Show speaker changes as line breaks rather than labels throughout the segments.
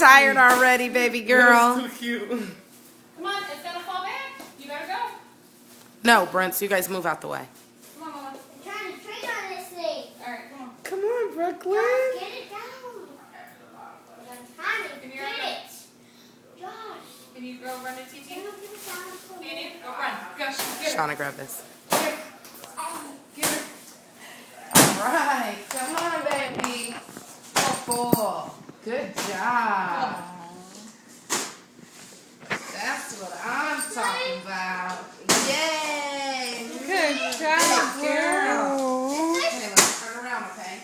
tired already, baby girl.
That's too cute.
Come on, it's gonna fall back. You gotta go.
No, Brent, so you guys move out the way.
Come on, Mama.
I'm trying to train on this thing.
All right, come on.
Come on, Brooklyn.
Josh, get it down. I'm trying to
Give me
get
your
it. Josh.
Can you go run to TT?
Can you give it down for me?
Can you? Go run. Go. Get her.
Shauna, grab this.
Get her.
All right, come on, baby. Cool. Good job. That's what I'm talking about. Yay! Good job, girl. Okay, let's turn around, okay?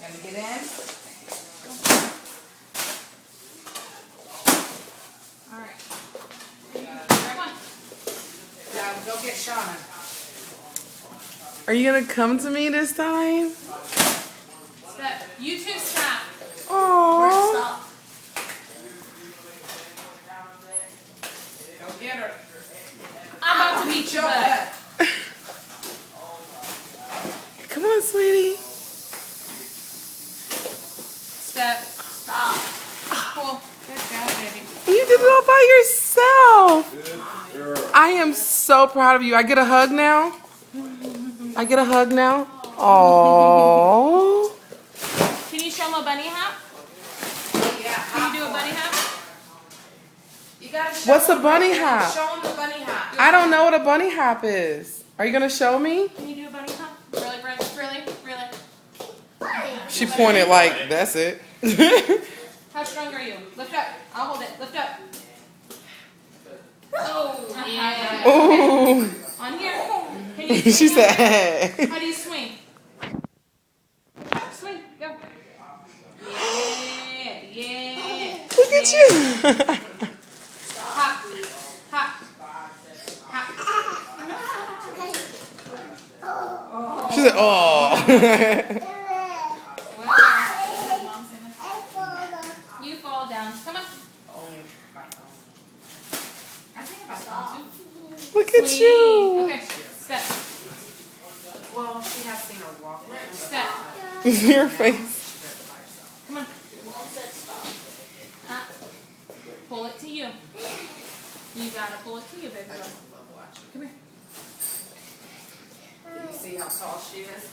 Gonna get in?
All right. Come on.
Now go get Shauna.
Are you gonna come to me this time?
Step. You two stop.
Oh.
Stop.
Go get her.
I'm about to beat your butt.
Come on, sweetie.
Step. Stop. Cool. Good job, baby.
You did it all by yourself. I am so proud of you. I get a hug now. I get a hug now. Oh.
Can you show him a bunny hop?
Yeah.
Can you do a bunny hop?
You gotta show
What's a
them.
bunny hop?
Show them the bunny hop.
I don't know what a bunny hop is. Are you gonna show me?
Can you do a bunny hop? Really, Brent? Really? Really?
She pointed like, that's it.
How strong are you? Lift up. I'll hold it. Lift up. Oh, yeah.
Ooh.
On here. Can you swing
She
up?
said, hey.
How do you swing? Swing. Go. Yeah. Yeah.
Look at you.
Hop. Hop. Hop.
She said, oh.
You fall down. Come on. I think about that too.
Look at
Swing.
you.
Okay. Step.
Well, she has seen her walk.
Step.
Your face.
Come on. Pull it to you. You gotta pull it to you, baby girl. Come here.
You see how tall she is?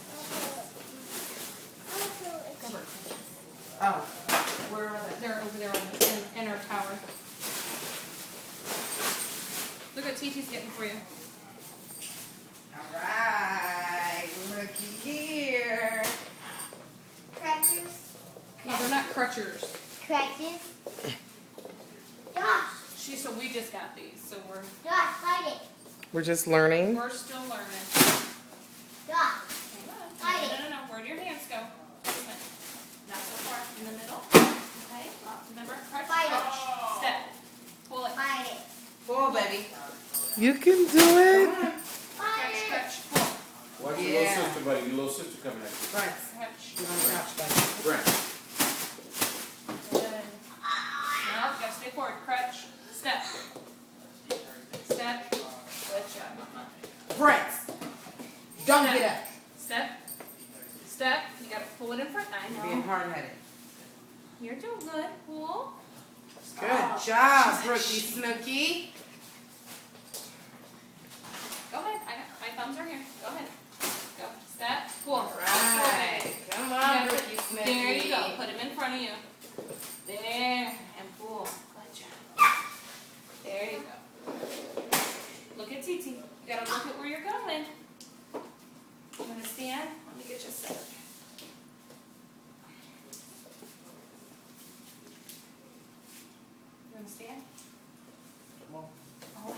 Oh, where are they?
They're over there in our tower. Look what TT's getting for you.
All right, looky here.
Crackers.
No, they're not crutchers.
Crackers. Josh.
So we just got these, so
Josh, fight it.
We're just learning.
we're still learning.
Josh.
No. Where do your hands go? Not so far. In the middle. Okay. Remember, crutch.
Fight it.
Crutch. Step. Pull it.
Fight it.
Pull, baby.
You can do it.
Crutch, crutch, pull.
Watch your little sister, buddy. Your little sister coming at you.
Brent,
Crutch.
you want to crouch, buddy?
Brent.
Good. Now, you gotta stay forward. Crutch. Step. Step. Good job, Mama.
Brent, don't
Step.
get up.
Step. Step. You gotta pull it in front. I
You're being
know.
hard-headed.
You're doing good. Pull.
Good job, Brookie Snooky.
Go ahead. My thumbs are here. Go ahead. Go. Step. Pull.
Right. Come on, Brookie Snooky.
There you go. Put him in front of you. There. And pull. Good job. There you go. Look at TT. You gotta look at where you're going. You wanna stand? Let me get you set. You wanna stand?
Well,
Oh,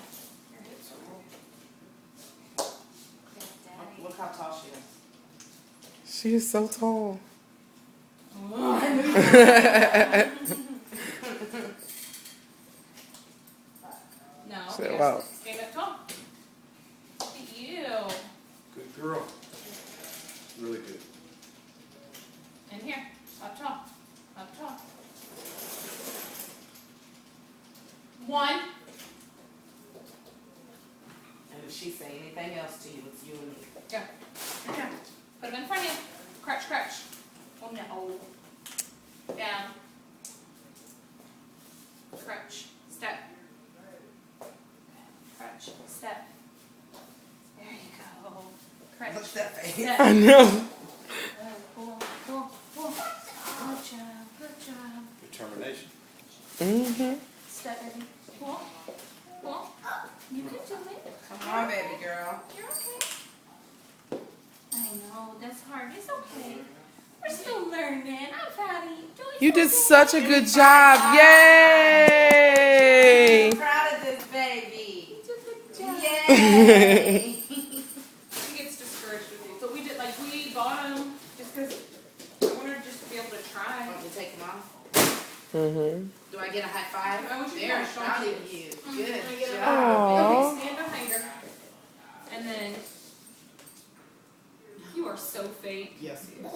your hips are rolled. Yes, Daddy.
look how tall she is.
She is so tall.
No.
Sit
yes.
well.
Stand up tall. Look at you.
Good girl. Really good.
In here. Up tall. Up tall. 1.
And if she say anything else to you. It's you and me.
Go. Go. Put them in front of you. Crutch, crutch. Oh no. Down. Crutch. Step. Crutch. Step. There you go. Crutch.
What's that face?
Step.
I know.
Oh, pull, pull, pull. Good job. Good job.
Determination.
Mm-hmm.
Step, baby. Pull. Pull. You can do it.
Come on, baby girl.
You're okay. I know, that's hard. It's okay. We're still learning. I'm proud of you.
You did such a good job. Yay!
I'm proud of this baby.
You did a good job.
Yay!
She gets discouraged with you. So we did, like, we bought them just because I wanted her just to be able to try.
Want me to take them off?
Mm-hmm.
Do I get a high five?
I want you to
There,
know how
proud
strong
of
she
you.
is.
Good
Can I get a
job.
Aw.
Okay, stand behind her. And then, you are so fake.
Yes, yes.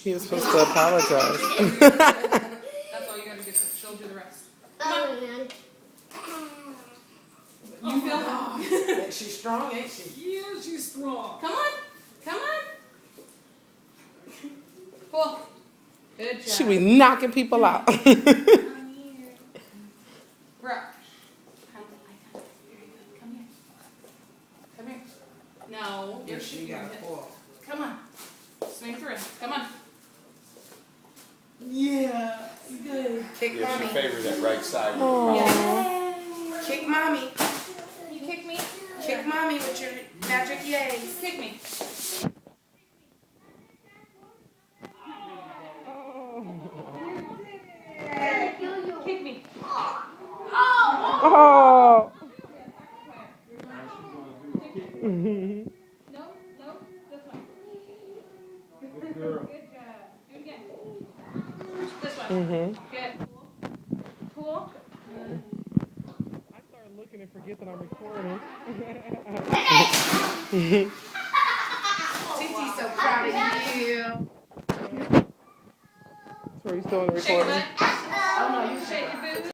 He was supposed to apologize.
That's all you gotta do. She'll do the rest.
Oh, man.
You feel that?
She's strong, ain't she?
Yeah, she's strong. Come on. Come on. Pull. Good job.
She be knocking people out.
Come here. Bro. There you go. Come here. Come here. No. You're
You
shooting.
gotta pull.
Come on. Swing through. Come on.
Yeah. Good. Kick
Yes,
mommy.
you favor that right side.
Yay.
Kick mommy.
You kick me.
Kick mommy with your magic yays.
Kick me. Kick me.
Oh.
No, no, this one.
Good girl.
Good job. Do it again. This one.
Mm-hmm.
Good. Pull.
I started looking and forget that I'm recording.
Titi's so proud of you.
So you still in the
Shake your
recording?
butt.
Oh no, you
Shake your booty.